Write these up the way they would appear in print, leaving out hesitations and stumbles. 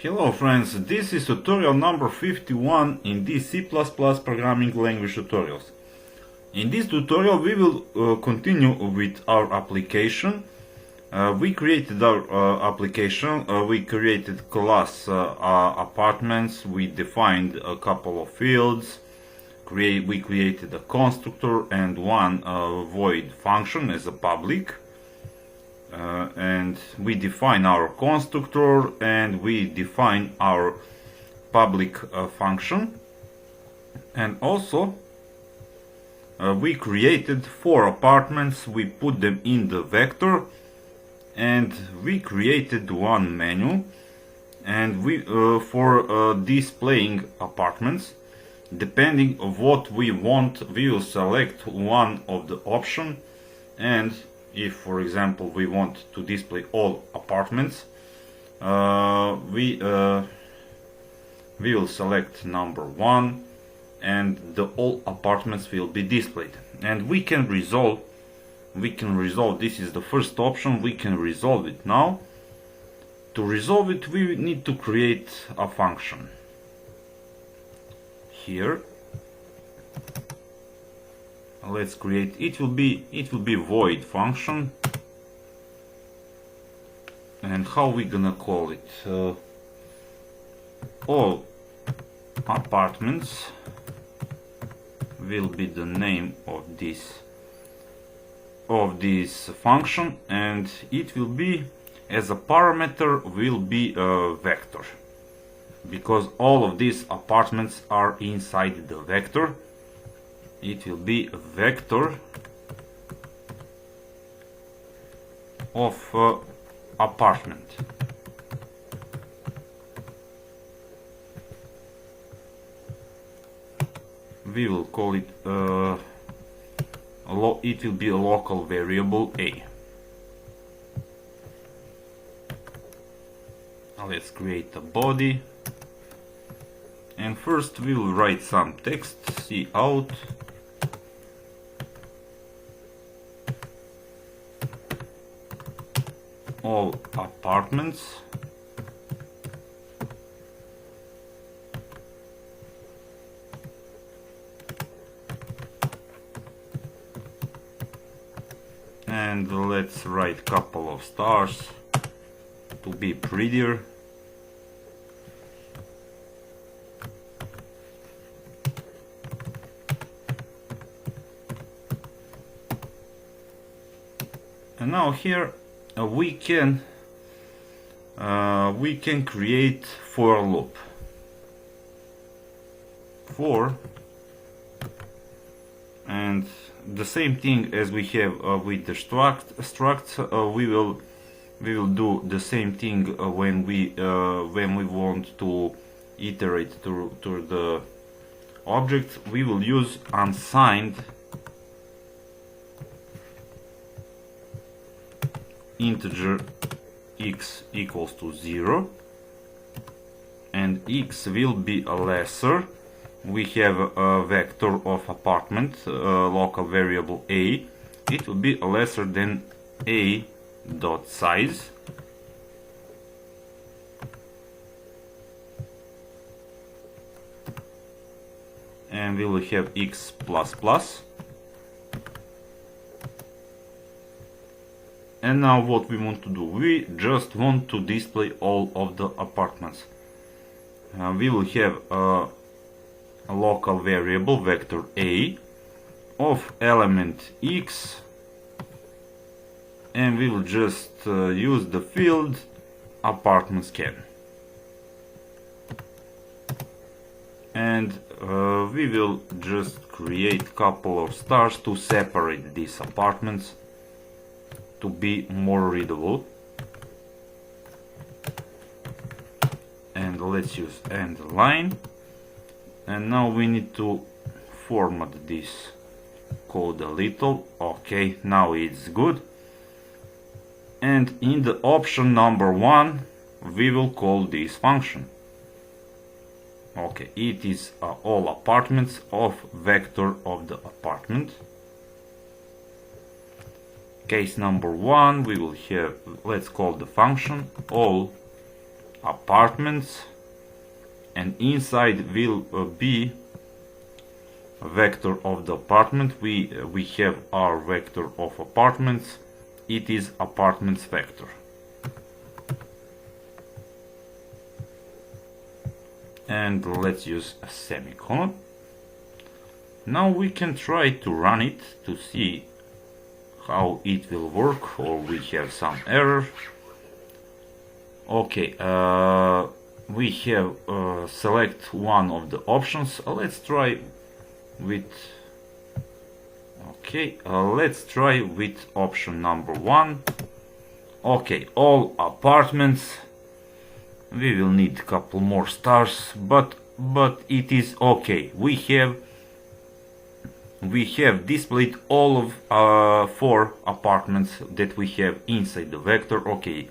Hello friends, this is tutorial number 51 in this C++ programming language tutorials. In this tutorial we will continue with our application. We created our application, we created class apartments, we defined a couple of fields, we created a constructor and one void function as a public. And we define our constructor and we define our public function, and also we created 4 apartments, we put them in the vector, and we created one menu, and we for displaying apartments, depending on what we want, we will select one of the option. And if, for example, we want to display all apartments, we will select number 1, and the all apartments will be displayed. And we can resolve. This is the first option. We can resolve it now. To resolve it, we need to create a function here. Let's create, it will be void function. And how we gonna call it? All apartments will be the name of this function, and it will be, as a parameter, will be a vector, because all of these apartments are inside the vector. It will be a vector of apartment. We will call it, it will be a local variable a. Let's create a body, and first we will write some text. Cout all apartments and let's write couple of stars to be prettier. And now here we can create for loop. For, and the same thing as we have with the structs, we will do the same thing when we want to iterate to the object. We will use unsigned integer x equals to 0, and x will be a lesser. We have a vector of apartment, local variable a. It will be a lesser than a dot size, and we will have x plus plus. And now what we want to do, we just want to display all of the apartments. We will have a local variable vector a of element x, and we will just use the field apartment scan. And we will just create couple of stars to separate these apartments to be more readable. And let's use end line. And now we need to format this code a little. Okay, now it's good. And in the option number 1 we will call this function. Okay, it is all apartments of vector of the apartment. Case number 1, we will have, let's call the function all apartments, and inside will be a vector of the apartment. We have our vector of apartments. It is apartments vector. And let's use a semicolon. Now we can try to run it to see how it will work, or we have some error. Okay, we have select one of the options. Let's try with let's try with option number 1. Okay, all apartments. We will need a couple more stars, but it is okay. We have displayed all of 4 apartments that we have inside the vector. Okay,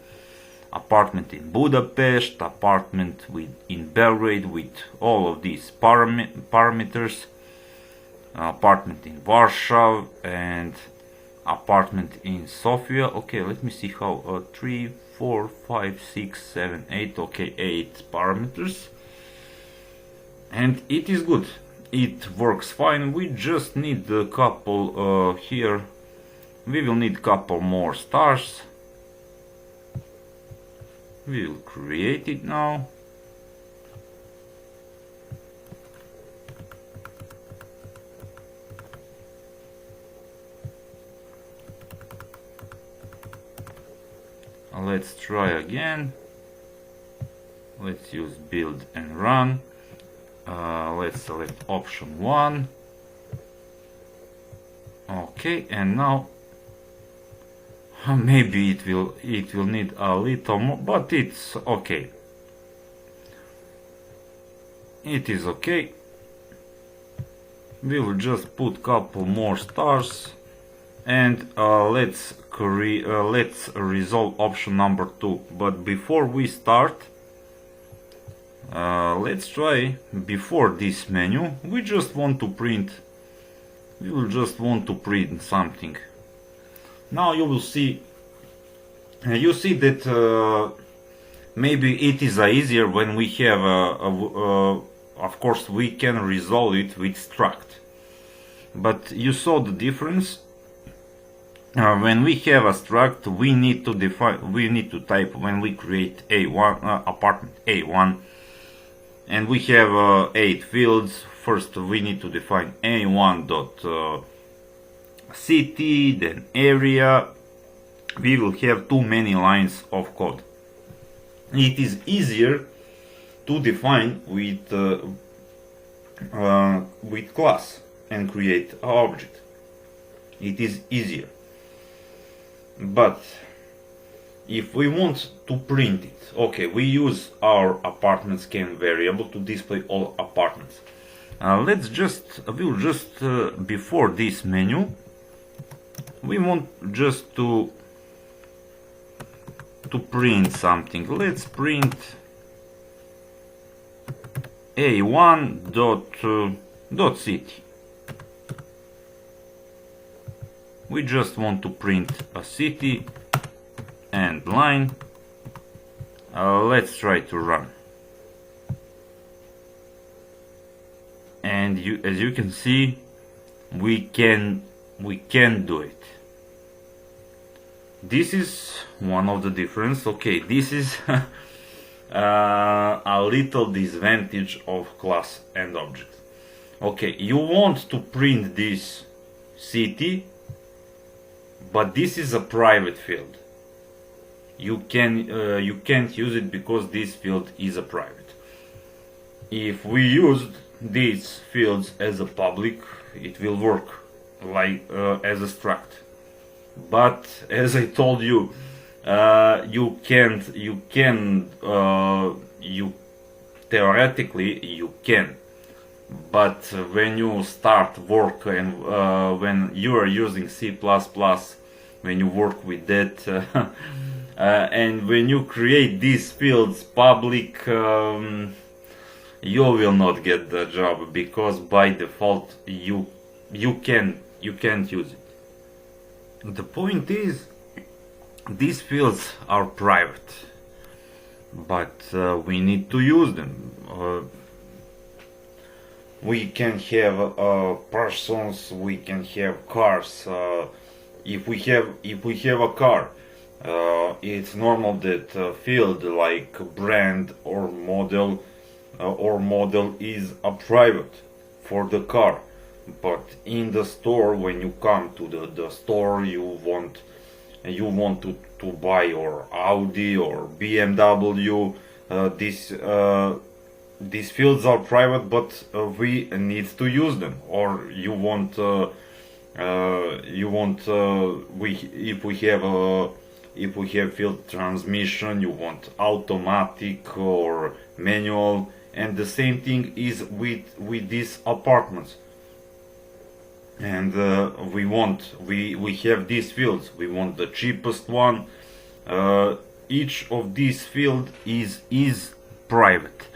apartment in Budapest, apartment in Belgrade with all of these parameters, apartment in Warsaw, and apartment in Sofia. Okay, let me see how 3, 4, 5, 6, 7, 8. Okay, 8 parameters, and it is good. It works fine. We just need a couple here. We will need a couple more stars. We will create it now. Let's try again. Let's use build and run. Let's select option 1. Okay, and now maybe it will need a little more, but it's okay. It is okay. We will just put couple more stars, and let's resolve option number 2. But before we start, let's try before this menu. We will just want to print something. Now you will see, you see that maybe it is easier when we have of course we can resolve it with struct, but you saw the difference. When we have a struct, we need to type, when we create A1 apartment A1, and we have 8 fields. First we need to define A1 dot city, then area. We will have too many lines of code. It is easier to define with class and create an object. It is easier. But if we want to print it, okay, we use our apartment scan variable to display all apartments. We'll just before this menu, we want just to print something. Let's print A1 dot city. We just want to print a city and line. Let's try to run. And as you can see, we can do it. This is one of the difference. Okay, this is a little disadvantage of class and objects. Okay, you want to print this city, but this is a private field. You can't use it because this field is a private. If we used these fields as a public, it will work like as a struct. But as I told you, theoretically you can, but when you start work and when you are using C++, when you work with that and when you create these fields public, you will not get the job, because by default you can't use it. The point is, these fields are private. but we need to use them. We can have persons, we can have cars. If we have a car, it's normal that field like brand or model is a private for the car. But in the store, when you come to the store, you want to buy your Audi or BMW. These fields are private, but we need to use them. Or you want if we have field transmission, you want automatic or manual, and the same thing is with these apartments. And we have these fields. We want the cheapest one. Each of these fields is private,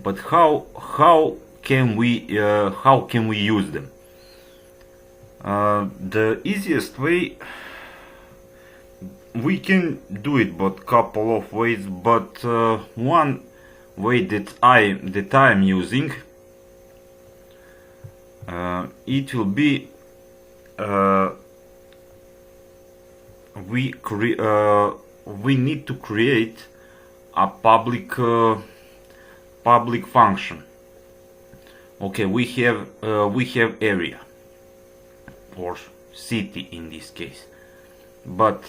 but how can we use them? The easiest way, we can do it, but couple of ways. But one way that I'm using, it will be we need to create a public function. Okay, we have area or city in this case, but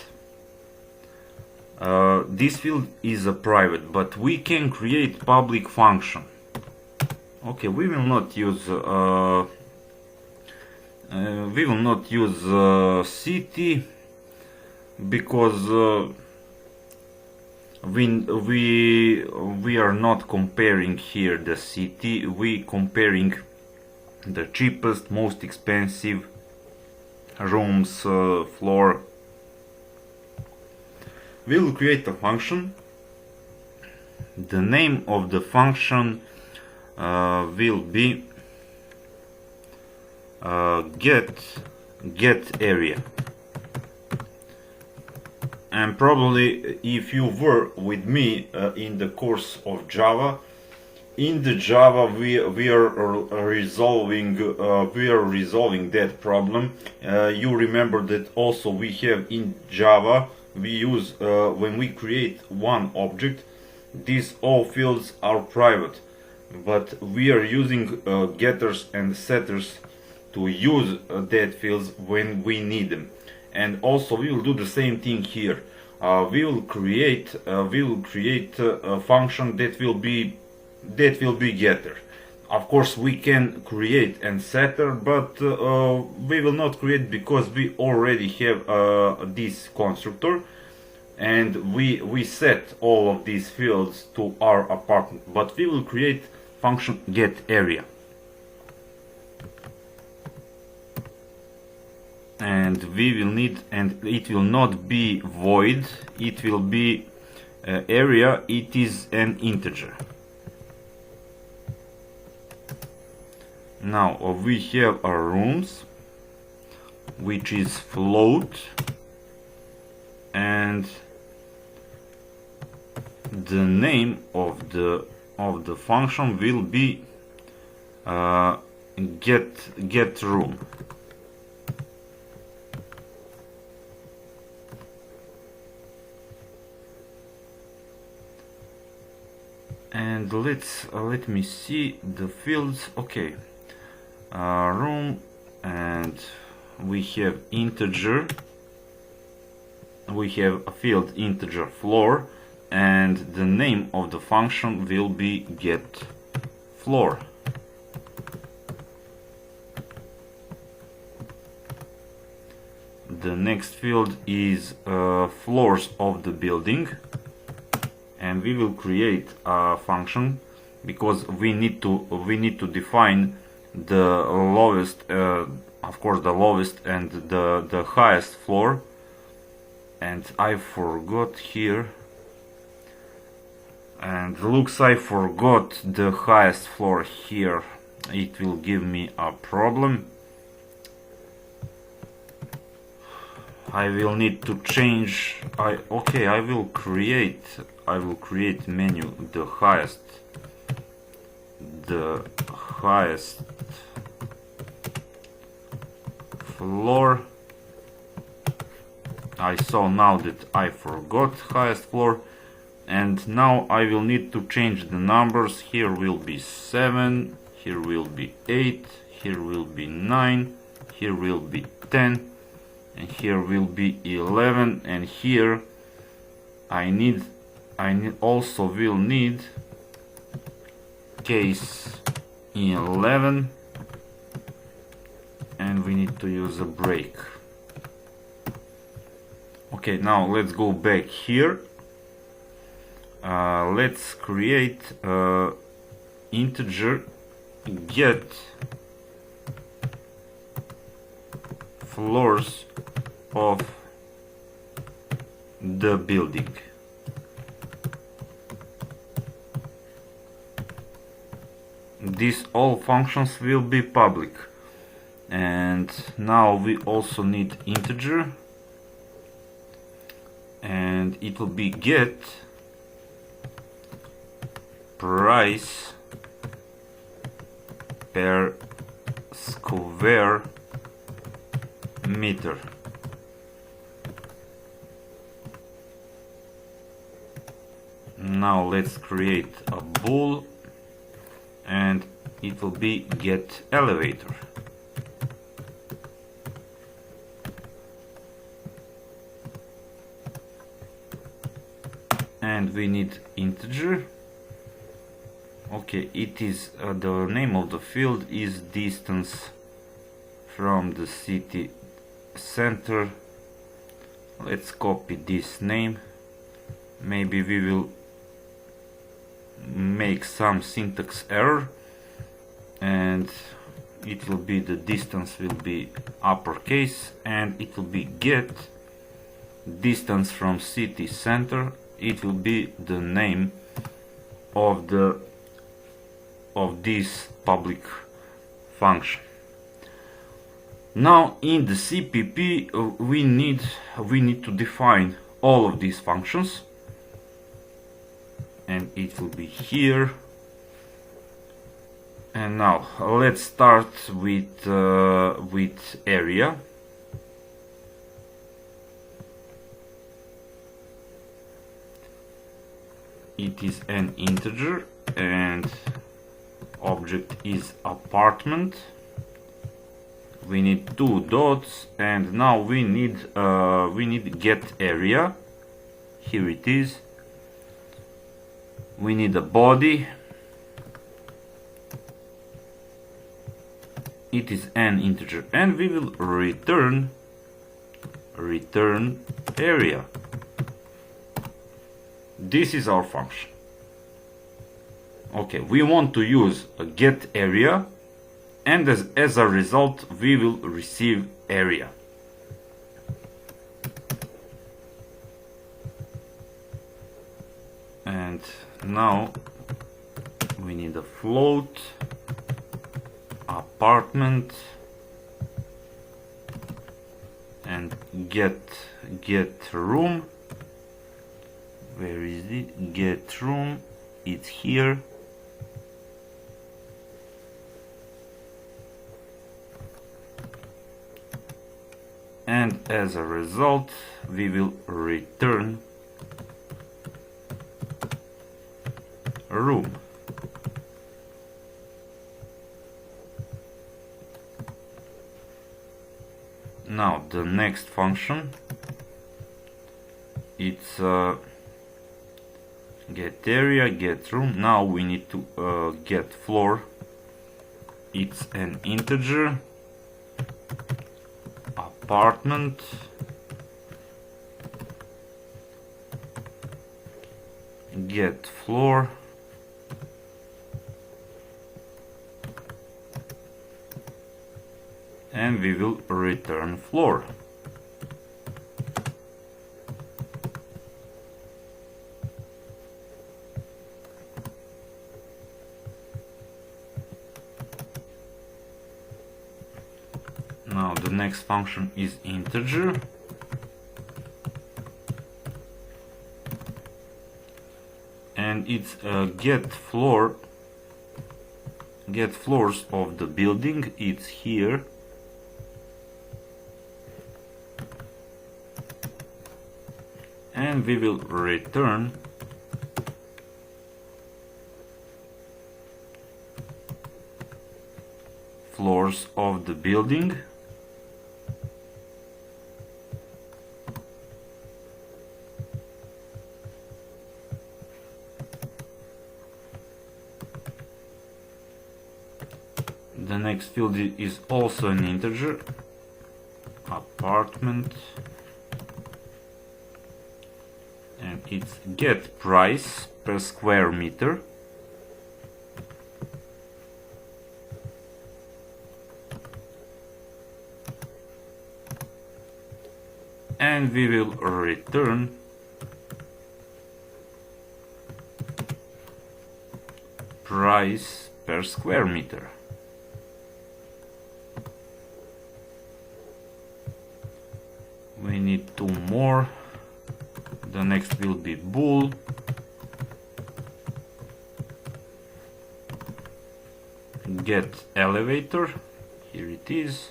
this field is a private, but we can create public function. Okay, we will not use city, because we are not comparing here the city. We comparing the cheapest, most expensive rooms, floor. We will create a function. The name of the function will be get area. And probably if you were with me in the course of Java, in the Java we are resolving that problem. You remember that also we have in Java, we use when we create one object, these all fields are private, but we are using getters and setters to use that fields when we need them. And also we will do the same thing here. We will create a function that will be getter. Of course we can create and setter, but we will not create because we already have this constructor, and we set all of these fields to our apartment. But we will create function get area. And we will need, and it will not be void, it will be area, it is an integer. Now we have our rooms, which is float, and the name of the function will be get room. And let me see the fields. Okay, room, and we have integer. We have a field integer floor, and the name of the function will be get floor. The next field is floors of the building. And we will create a function because we need to define the lowest, of course, the lowest and the highest floor. And I forgot here, and looks I forgot the highest floor here. It will give me a problem. I will need to change. Okay, I will create I will create menu the highest floor. I saw now that I forgot highest floor, and now I will need to change the numbers. Here will be 7, here will be 8, here will be 9, here will be 10, and here will be 11, and here I also will need case 11, and we need to use a break. Okay, now let's go back here. Let's create integer get floors of the building. These all functions will be public. And now we also need integer, and it will be get price per square meter. Now let's create a bool, and it will be get elevator. And we need integer. Okay, it is the name of the field is distance from the city center. Let's copy this name. Maybe we will make some syntax error, and it will be the distance will be uppercase, and it will be get distance from city center. It will be the name of this public function. Now in the CPP we need to define all of these functions, and it will be here. And now let's start with area. It is an integer, and object is apartment. We need 2 dots, and now we need get area. Here it is. We need a body. It is an integer, and we will return area. This is our function. Okay, we want to use a get area, and as a result we will receive area. And now we need a float apartment and get room. Where is it? Get room. It's here. And as a result we will return room. Now the next function, it's get area, get room. Now we need to get floor. It's an integer. Apartment. Get floor. And we will return floor. Now the next function is integer. it's get floors of the building. It's here. And we will return floors of the building. The next field is also an integer, apartment, and it's get price per square meter. And we will return price per square meter. We need two more. The next will be bool. Get elevator. Here it is.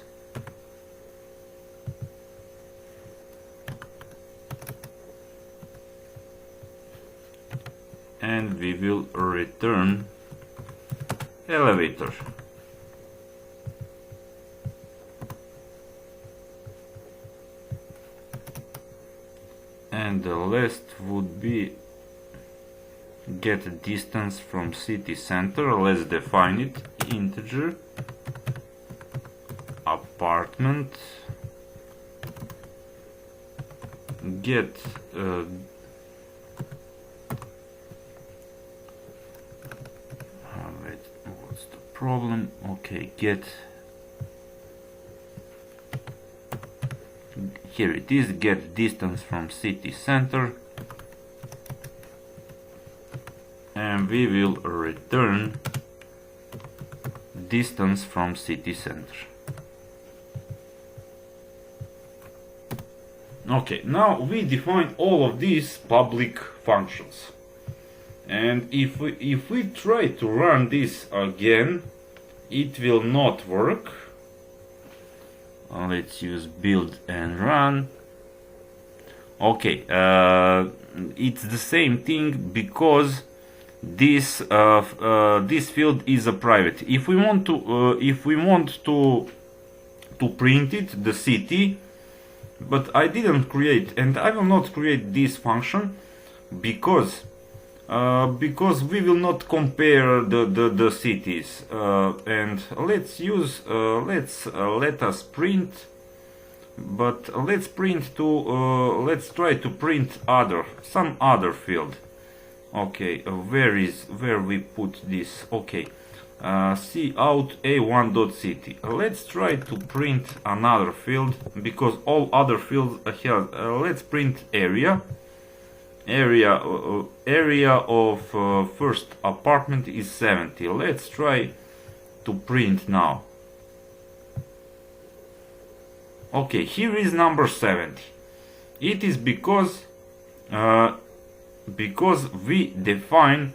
And we will return elevator. And the last would be get distance from city center. Let's define it. Integer, apartment, get wait, what's the problem? Okay, get, here it is, get distance from city center, and we will return distance from city center. Okay, now we define all of these public functions, and if we try to run this again, it will not work. Let's use build and run. Okay, it's the same thing because this this field is a private. If we want to print it, the city, but I didn't create, and I will not create this function because we will not compare the cities, and let's use let us print, but let's print to let's try to print some other field. Okay, where we put this? Okay, cout a1.city. Let's try to print another field because all other fields are here. Let's print area of first apartment is 70. Let's try to print now. Okay, here is number 70. It is because we define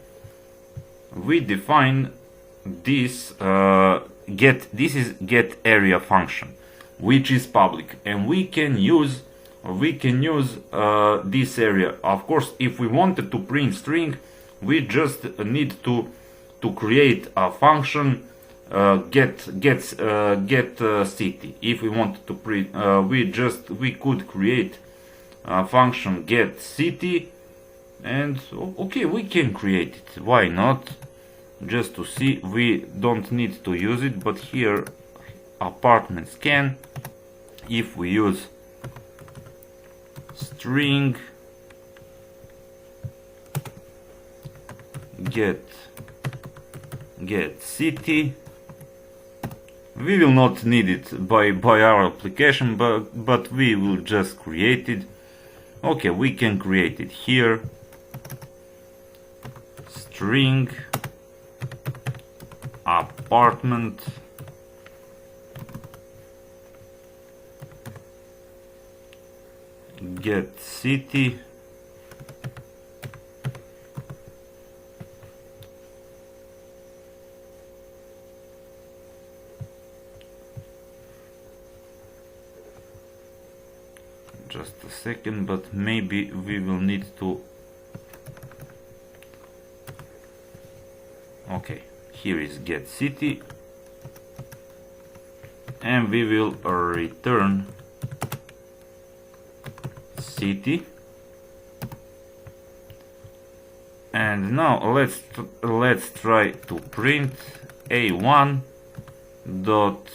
this get area function, which is public, and we can use this area. Of course, if we wanted to print string, we just need to create a function get city. If we wanted to print, we could create a function get city, and okay, we can create it. Why not? Just to see, we don't need to use it, but here apartments can. If we use string get city, we will not need it by our application, but we will just create it. Okay, we can create it here. String apartment get city, just a second, but maybe we will need to. Okay, here is get city, and we will return city. And now let's try to print a1 dot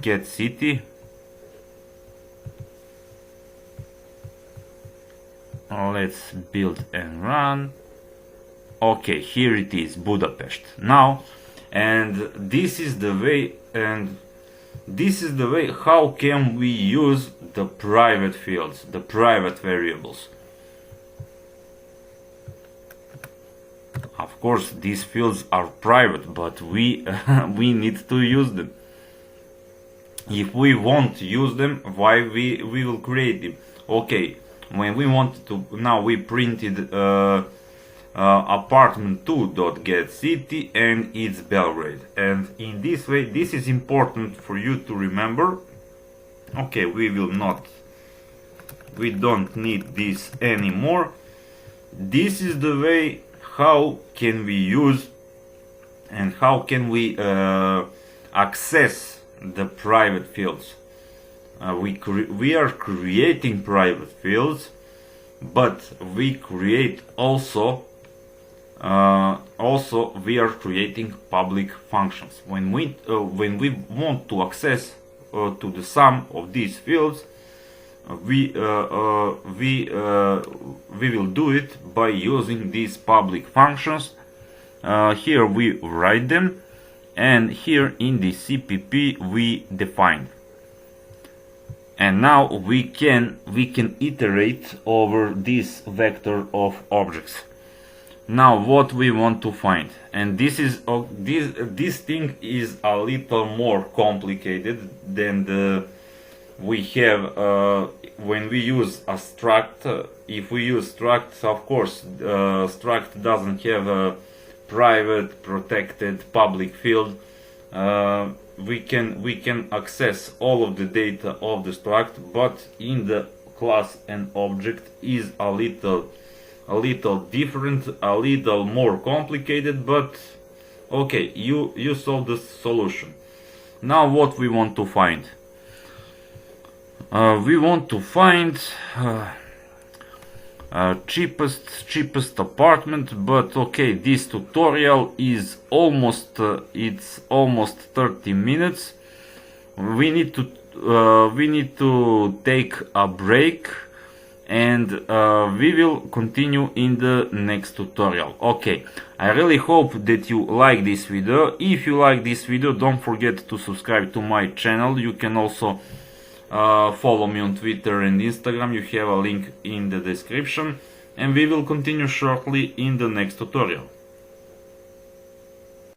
get city. Let's build and run. Okay, here it is, Budapest. Now, and this is the way, how can we use the private fields, the private variables. Of course, these fields are private, but we we need to use them. If we won't use them, why we will create them? Okay, when we want to, now we printed apartment2.getCity and it's Belgrade, and in this way, this is important for you to remember. Okay, we don't need this anymore. This is the way how can we use and how can we access the private fields. We are creating private fields, but we create also we are creating public functions. When we want to access to the sum of these fields, we will do it by using these public functions. Here we write them, and here in the CPP we define. And now we can iterate over this vector of objects. Now what we want to find, and this this thing is a little more complicated than we have when we use a struct. If we use struct, of course, struct doesn't have a private, protected, public field. We can access all of the data of the struct, but in the class and object is a little different, a little more complicated. But okay, you solve the solution. Now what we want to find? We want to find cheapest apartment, but okay, this tutorial is almost 30 minutes. We need to take a break, and we will continue in the next tutorial. Okay, I really hope that you like this video. If you like this video, don't forget to subscribe to my channel. You can also follow me on Twitter and Instagram. You have a link in the description, and we will continue shortly in the next tutorial.